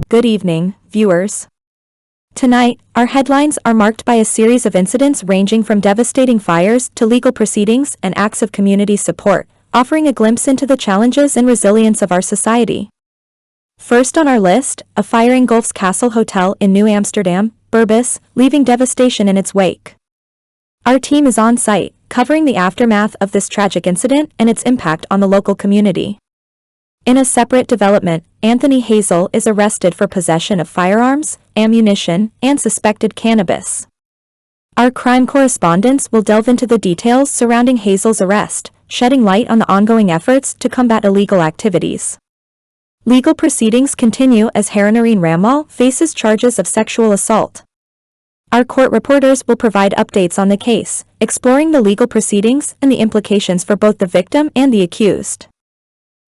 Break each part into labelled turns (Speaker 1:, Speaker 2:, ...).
Speaker 1: Good evening, viewers. Tonight, our headlines are marked by a series of incidents ranging from devastating fires to legal proceedings and acts of community support, offering a glimpse into the challenges and resilience of our society. First on our list, a fire engulfs Castle Hotel in New Amsterdam, Berbice, leaving devastation in its wake. Our team is on site, covering the aftermath of this tragic incident and its impact on the local community. In a separate development, Winston Hazel is arrested for possession of firearms, ammunition, and suspected cannabis. Our crime correspondents will delve into the details surrounding Hazel's arrest, shedding light on the ongoing efforts to combat illegal activities. Legal proceedings continue as Harrinarine Ramlall faces charges of sexual assault. Our court reporters will provide updates on the case, exploring the legal proceedings and the implications for both the victim and the accused.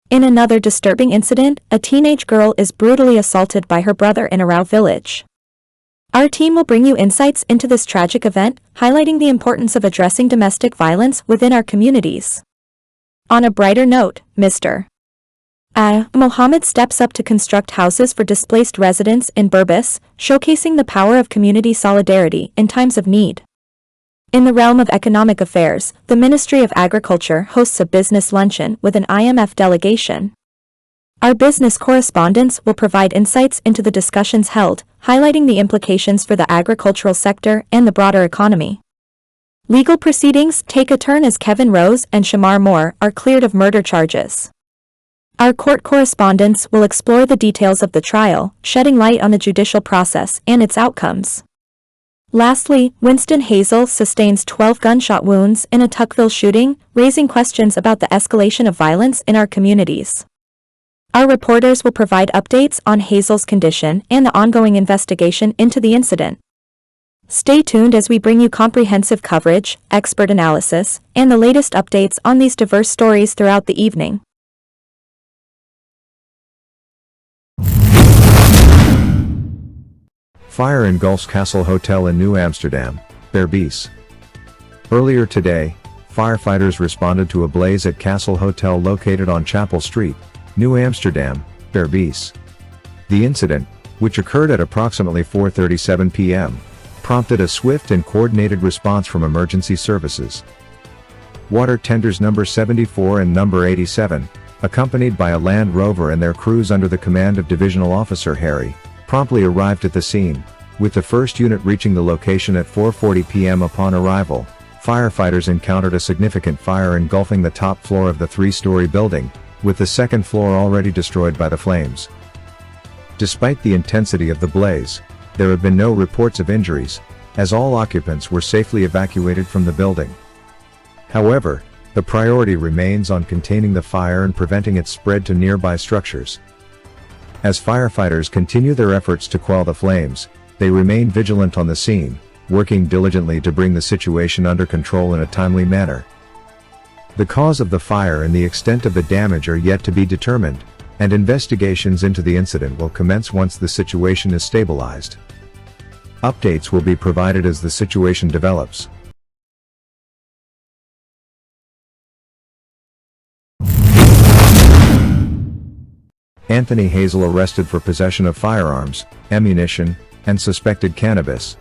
Speaker 1: In another disturbing incident, a teenage girl is brutally assaulted by her brother in Arau village. Our team will bring you insights into this tragic event, highlighting the importance of addressing domestic violence within our communities. On a brighter note, Mr. Mohammed steps up to construct houses for displaced residents in Berbice, showcasing the power of community solidarity in times of need. In the realm of economic affairs, the Ministry of Agriculture hosts a business luncheon with an IMF delegation. Our business correspondents will provide insights into the discussions held, highlighting the implications for the agricultural sector and the broader economy. Legal proceedings take a turn as Kevin Rose and Shamar Moore are cleared of murder charges. Our court correspondents will explore the details of the trial, shedding light on the judicial process and its outcomes. Lastly, Winston Hazel sustains 12 gunshot wounds in a Tuckville shooting, raising questions about the escalation of violence in our communities. Our reporters will provide updates on Hazel's condition and the ongoing investigation into the incident. Stay tuned as we bring you comprehensive coverage, expert analysis, and the latest updates on these diverse stories throughout the evening.
Speaker 2: Fire engulfs Castle Hotel in New Amsterdam, Berbice. Earlier today, firefighters responded to a blaze at Castle Hotel located on Chapel Street, New Amsterdam, Berbice. The incident, which occurred at approximately 4:37 p.m., prompted a swift and coordinated response from emergency services. Water tenders number 74 and number 87, accompanied by a Land Rover and their crews under the command of Divisional Officer Harry, promptly arrived at the scene, with the first unit reaching the location at 4:40 p.m. Upon arrival, firefighters encountered a significant fire engulfing the top floor of the three-story building, with the second floor already destroyed by the flames. Despite the intensity of the blaze, there have been no reports of injuries, as all occupants were safely evacuated from the building. However, the priority remains on containing the fire and preventing its spread to nearby structures. As firefighters continue their efforts to quell the flames, they remain vigilant on the scene, working diligently to bring the situation under control in a timely manner. The cause of the fire and the extent of the damage are yet to be determined, and investigations into the incident will commence once the situation is stabilized. Updates will be provided as the situation develops. Winston Hazel arrested for possession of firearms, ammunition, and suspected cannabis.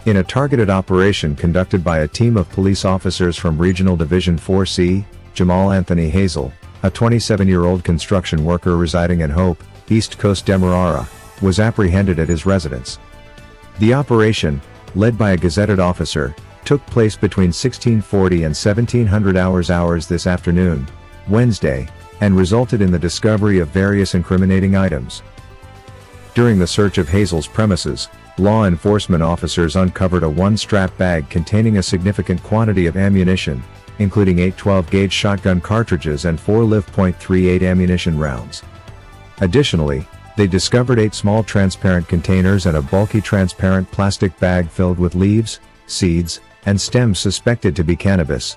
Speaker 2: In a targeted operation conducted by a team of police officers from Regional Division 4C, Winston Hazel, a 27-year-old construction worker residing in Hope, East Coast Demerara, was apprehended at his residence. The operation, led by a gazetted officer, took place between 1640 and 1700 hours this afternoon, Wednesday, and resulted in the discovery of various incriminating items. During the search of Hazel's premises, law enforcement officers uncovered a one-strap bag containing a significant quantity of ammunition, including 8 12-gauge shotgun cartridges and 4 live .38 ammunition rounds. Additionally, they discovered 8 small transparent containers and a bulky transparent plastic bag filled with leaves, seeds, and stems suspected to be cannabis.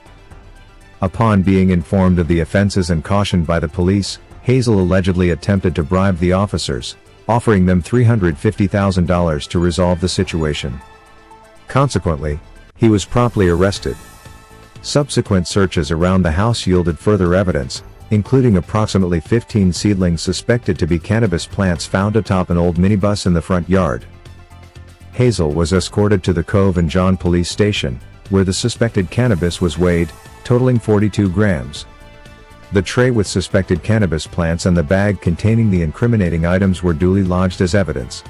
Speaker 2: Upon being informed of the offenses and cautioned by the police, Hazel allegedly attempted to bribe the officers, offering them $350,000 to resolve the situation. Consequently, he was promptly arrested. Subsequent searches around the house yielded further evidence, including approximately 15 seedlings suspected to be cannabis plants found atop an old minibus in the front yard. Hazel was escorted to the Cove and John police station, where the suspected cannabis was weighed, totaling 42 grams. The tray with suspected cannabis plants and the bag containing the incriminating items were duly lodged as evidence.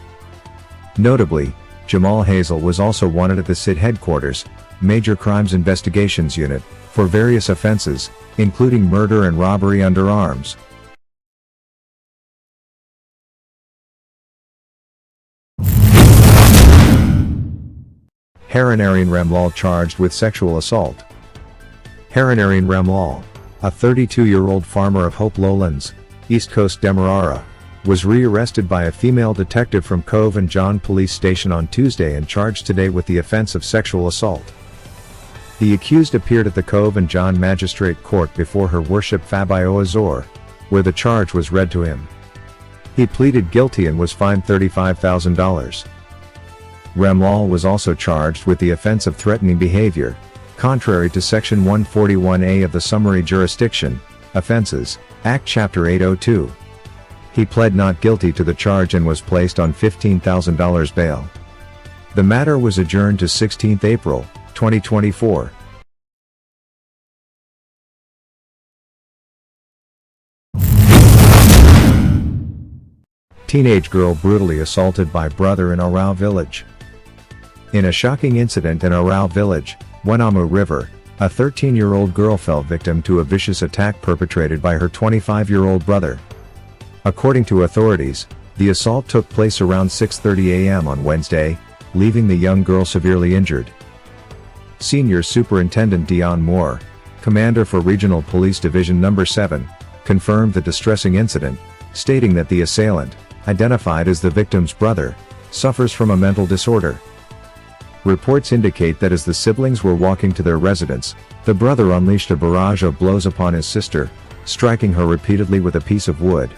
Speaker 2: Notably, Jamal Hazel was also wanted at the SID headquarters, Major Crimes Investigations Unit, for various offenses, including murder and robbery under arms. Harrinarine Ramlall charged with sexual assault. Harrinarine Ramlall, a 32-year-old farmer of Hope Lowlands, East Coast Demerara, was rearrested by a female detective from Cove and John police station on Tuesday and charged today with the offense of sexual assault. The accused appeared at the Cove and John Magistrate Court before Her Worship Fabio Azor, where the charge was read to him. He pleaded guilty and was fined $35,000. Ramlall was also charged with the offense of threatening behavior, contrary to Section 141A of the Summary Jurisdiction Offenses Act Chapter 802. He pled not guilty to the charge and was placed on $15,000 bail. The matter was adjourned to 16 April, 2024. Teenage girl brutally assaulted by brother in Arau village. In a shocking incident in Arau village, Wenamu River, a 13-year-old girl fell victim to a vicious attack perpetrated by her 25-year-old brother. According to authorities, the assault took place around 6:30 a.m. on Wednesday, leaving the young girl severely injured. Senior Superintendent Dion Moore, Commander for Regional Police Division No. 7, confirmed the distressing incident, stating that the assailant, identified as the victim's brother, suffers from a mental disorder. Reports indicate that as the siblings were walking to their residence, the brother unleashed a barrage of blows upon his sister, striking her repeatedly with a piece of wood.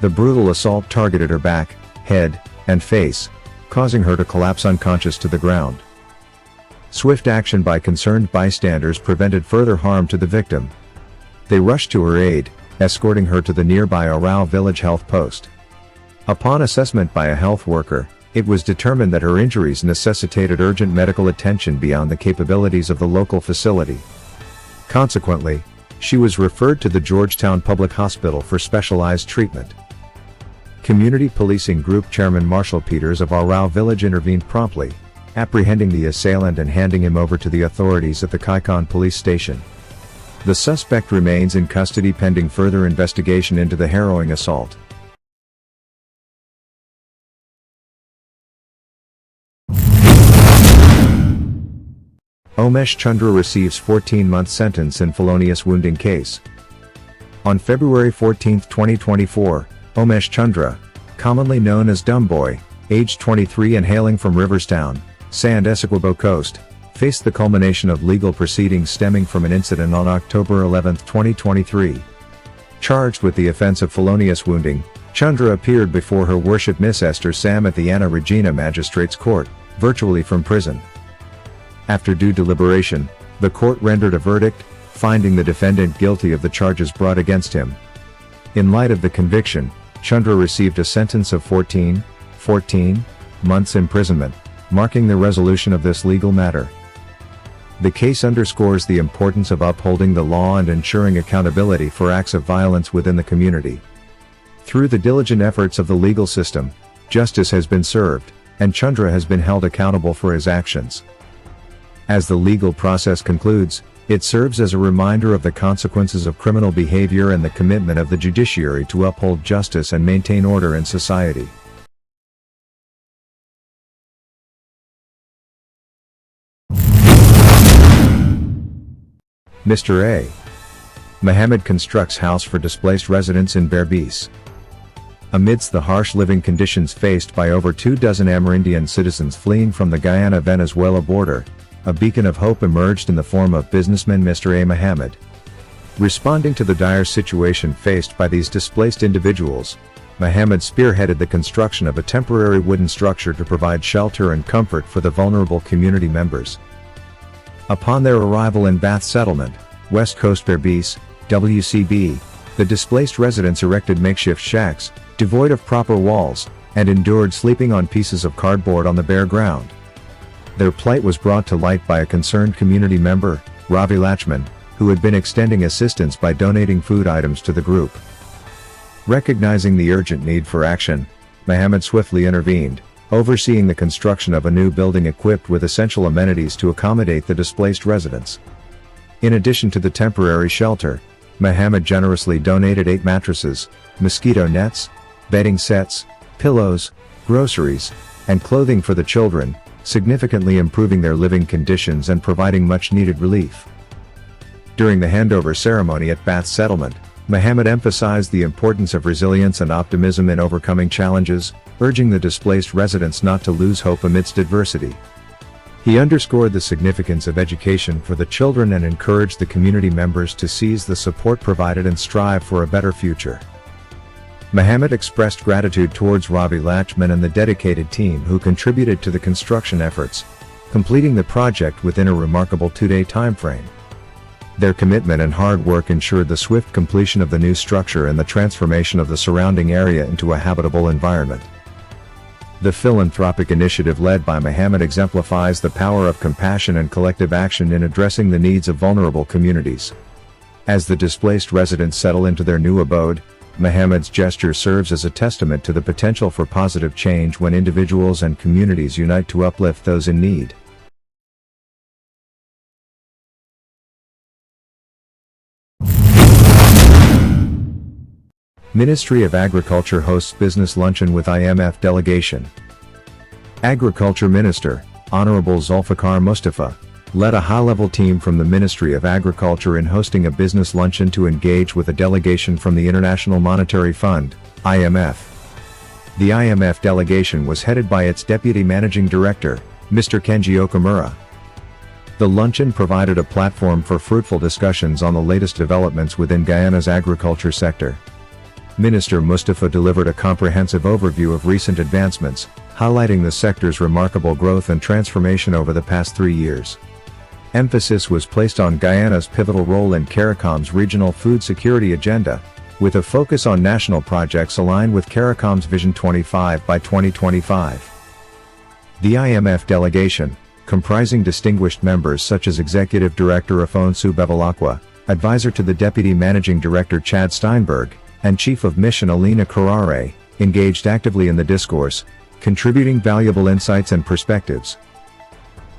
Speaker 2: The brutal assault targeted her back, head, and face, causing her to collapse unconscious to the ground. Swift action by concerned bystanders prevented further harm to the victim. They rushed to her aid, escorting her to the nearby Arau Village Health Post. Upon assessment by a health worker, it was determined that her injuries necessitated urgent medical attention beyond the capabilities of the local facility. Consequently, she was referred to the Georgetown Public Hospital for specialized treatment. Community Policing Group Chairman Marshall Peters of Arau Village intervened promptly, apprehending the assailant and handing him over to the authorities at the Kaikon police station. The suspect remains in custody pending further investigation into the harrowing assault. Omesh Chundra receives 14-month sentence in felonious wounding case. On February 14, 2024, Omesh Chundra, commonly known as Dumb Boy, aged 23 and hailing from Riverstown, Sand Essequibo Coast, faced the culmination of legal proceedings stemming from an incident on October 11, 2023. Charged with the offense of felonious wounding, Chundra appeared before Her Worship Miss Esther Sam at the Anna Regina Magistrates Court, virtually from prison. After due deliberation, the court rendered a verdict, finding the defendant guilty of the charges brought against him. In light of the conviction, Chundra received a sentence of 14 months imprisonment, marking the resolution of this legal matter. The case underscores the importance of upholding the law and ensuring accountability for acts of violence within the community. Through the diligent efforts of the legal system, justice has been served, and Chundra has been held accountable for his actions. As the legal process concludes, it serves as a reminder of the consequences of criminal behavior and the commitment of the judiciary to uphold justice and maintain order in society. Mr. A. Mohammed constructs house for displaced residents in Berbice. Amidst the harsh living conditions faced by over 24 Amerindian citizens fleeing from the Guyana-Venezuela border, a beacon of hope emerged in the form of businessman Mr. A. Mohammed. Responding to the dire situation faced by these displaced individuals, Mohammed spearheaded the construction of a temporary wooden structure to provide shelter and comfort for the vulnerable community members. Upon their arrival in Bath Settlement, West Coast Berbice, WCB, The displaced residents erected makeshift shacks, devoid of proper walls, and endured sleeping on pieces of cardboard on the bare ground. Their plight was brought to light by a concerned community member, Ravi Lachman, who had been extending assistance by donating food items to the group. Recognizing the urgent need for action, Mohammed swiftly intervened, overseeing the construction of a new building equipped with essential amenities to accommodate the displaced residents. In addition to the temporary shelter, Mohammed generously donated 8 mattresses, mosquito nets, bedding sets, pillows, groceries, and clothing for the children, significantly improving their living conditions and providing much-needed relief. During the handover ceremony at Bath Settlement, Mohammed emphasized the importance of resilience and optimism in overcoming challenges, urging the displaced residents not to lose hope amidst adversity. He underscored the significance of education for the children and encouraged the community members to seize the support provided and strive for a better future. Mohammed expressed gratitude towards Ravi Lachman and the dedicated team who contributed to the construction efforts, completing the project within a remarkable 2-day timeframe. Their commitment and hard work ensured the swift completion of the new structure and the transformation of the surrounding area into a habitable environment. The philanthropic initiative led by Mohammed exemplifies the power of compassion and collective action in addressing the needs of vulnerable communities. As the displaced residents settle into their new abode, Mohammed's gesture serves as a testament to the potential for positive change when individuals and communities unite to uplift those in need. Ministry of Agriculture hosts business luncheon with IMF delegation. Agriculture Minister, Honorable Zulfikar Mustafa, led a high-level team from the Ministry of Agriculture in hosting a business luncheon to engage with a delegation from the International Monetary Fund, IMF. The IMF delegation was headed by its Deputy Managing Director, Mr. Kenji Okamura. The luncheon provided a platform for fruitful discussions on the latest developments within Guyana's agriculture sector. Minister Mustafa delivered a comprehensive overview of recent advancements, highlighting the sector's remarkable growth and transformation over the past 3 years. Emphasis was placed on Guyana's pivotal role in CARICOM's regional food security agenda, with a focus on national projects aligned with CARICOM's Vision 25 by 2025. The IMF delegation, comprising distinguished members such as Executive Director Afonso Bevilacqua, Advisor to the Deputy Managing Director Chad Steinberg, and Chief of Mission Alina Carrare, engaged actively in the discourse, contributing valuable insights and perspectives.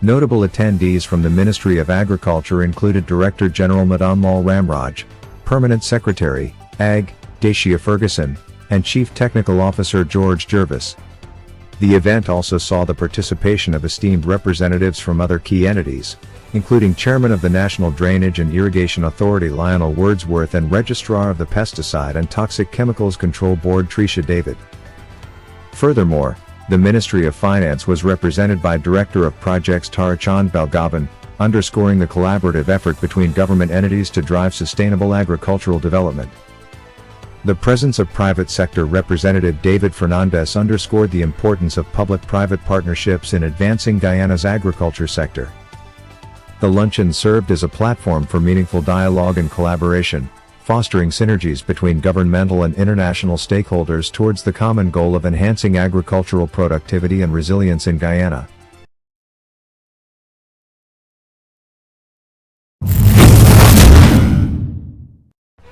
Speaker 2: Notable attendees from the Ministry of Agriculture included Director General Madanlal Ramraj, Permanent Secretary, Ag, Dacia Ferguson, and Chief Technical Officer George Jervis. The event also saw the participation of esteemed representatives from other key entities, including Chairman of the National Drainage and Irrigation Authority Lionel Wordsworth and Registrar of the Pesticide and Toxic Chemicals Control Board Tricia David. Furthermore, the Ministry of Finance was represented by Director of Projects Tarachand Balgavan, underscoring the collaborative effort between government entities to drive sustainable agricultural development. The presence of private sector representative David Fernandez underscored the importance of public-private partnerships in advancing Guyana's agriculture sector. The luncheon served as a platform for meaningful dialogue and collaboration, fostering synergies between governmental and international stakeholders towards the common goal of enhancing agricultural productivity and resilience in Guyana.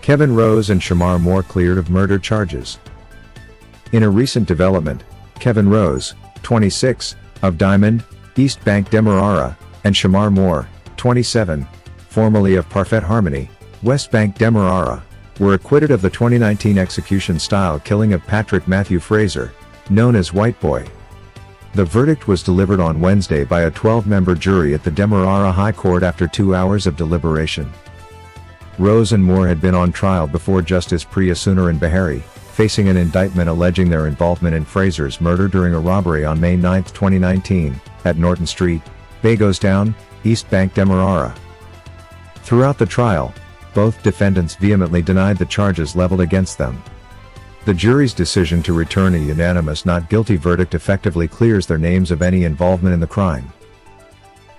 Speaker 2: Kevin Rose and Shamar Moore cleared of murder charges. In a recent development, Kevin Rose, 26, of Diamond, East Bank Demerara, and Shamar Moore, 27, formerly of Parfait Harmony, West Bank Demerara, were acquitted of the 2019 execution-style killing of Patrick Matthew Fraser, known as White Boy. The verdict was delivered on Wednesday by a 12-member jury at the Demerara High Court after 2 hours of deliberation. Rose and Moore had been on trial before Justice Priya Sunaran Behari, facing an indictment alleging their involvement in Fraser's murder during a robbery on May 9, 2019, at Norton Street, Bagostown, East Bank Demerara. Throughout the trial, both defendants vehemently denied the charges leveled against them. The jury's decision to return a unanimous not guilty verdict effectively clears their names of any involvement in the crime.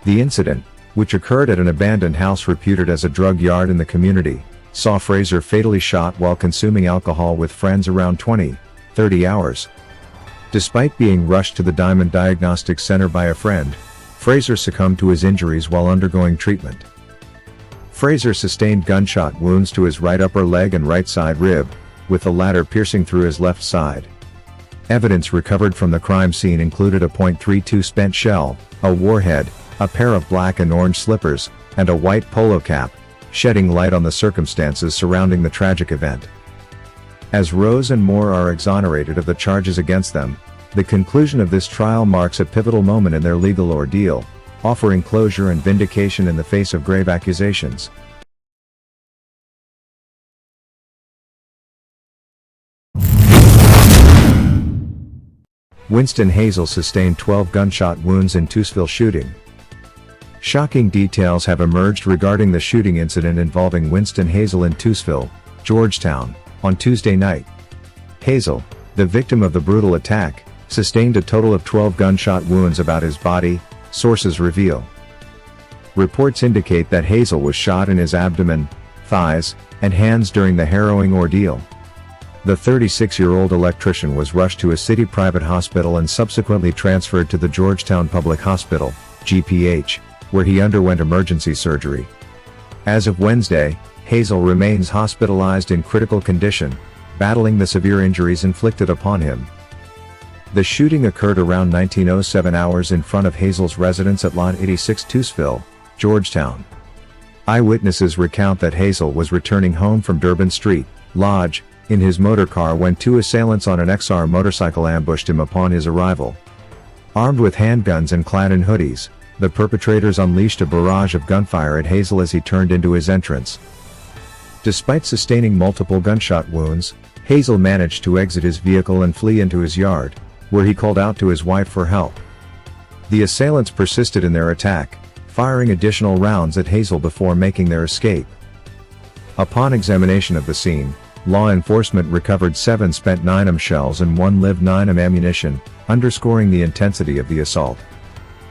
Speaker 2: The incident, which occurred at an abandoned house reputed as a drug yard in the community, saw Fraser fatally shot while consuming alcohol with friends around 20-30 hours. Despite being rushed to the Diamond Diagnostic Center by a friend, Fraser succumbed to his injuries while undergoing treatment. Fraser sustained gunshot wounds to his right upper leg and right side rib, with the latter piercing through his left side. Evidence recovered from the crime scene included a .32 spent shell, a warhead, a pair of black and orange slippers, and a white polo cap, shedding light on the circumstances surrounding the tragic event. As Rose and Moore are exonerated of the charges against them, the conclusion of this trial marks a pivotal moment in their legal ordeal, offering closure and vindication in the face of grave accusations. Winston Hazel sustained 12 gunshot wounds in Toussville shooting. Shocking details have emerged regarding the shooting incident involving Winston Hazel in Toussville, Georgetown, on Tuesday night. Hazel, the victim of the brutal attack, sustained a total of 12 gunshot wounds about his body, sources reveal. Reports indicate that Hazel was shot in his abdomen, thighs, and hands during the harrowing ordeal. The 36-year-old electrician was rushed to a city private hospital and subsequently transferred to the Georgetown Public Hospital, GPH, where he underwent emergency surgery. As of Wednesday, Hazel remains hospitalized in critical condition, battling the severe injuries inflicted upon him. The shooting occurred around 19:07 hours in front of Hazel's residence at Lot 86 Toussville, Georgetown. Eyewitnesses recount that Hazel was returning home from Durban Street, Lodge, in his motorcar when two assailants on an XR motorcycle ambushed him upon his arrival. Armed with handguns and clad in hoodies, the perpetrators unleashed a barrage of gunfire at Hazel as he turned into his entrance. Despite sustaining multiple gunshot wounds, Hazel managed to exit his vehicle and flee into his yard, where he called out to his wife for help. The assailants persisted in their attack, firing additional rounds at Hazel before making their escape. Upon examination of the scene, law enforcement recovered 7 spent 9mm shells and 1 live 9mm ammunition, underscoring the intensity of the assault.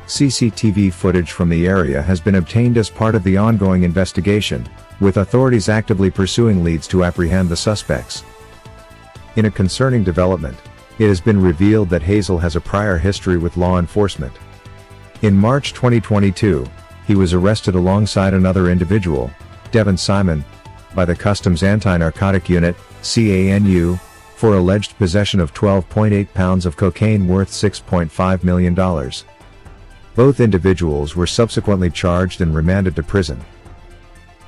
Speaker 2: CCTV footage from the area has been obtained as part of the ongoing investigation, with authorities actively pursuing leads to apprehend the suspects. In a concerning development, it has been revealed that Hazel has a prior history with law enforcement. In March 2022, he was arrested alongside another individual, Devon Simon, by the Customs Anti-Narcotic Unit, CANU, for alleged possession of 12.8 pounds of cocaine worth $6.5 million. Both individuals were subsequently charged and remanded to prison.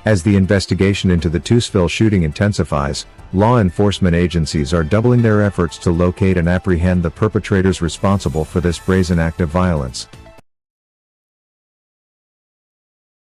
Speaker 2: As the investigation into the Toussville shooting intensifies, law enforcement agencies are doubling their efforts to locate and apprehend the perpetrators responsible for this brazen act of violence.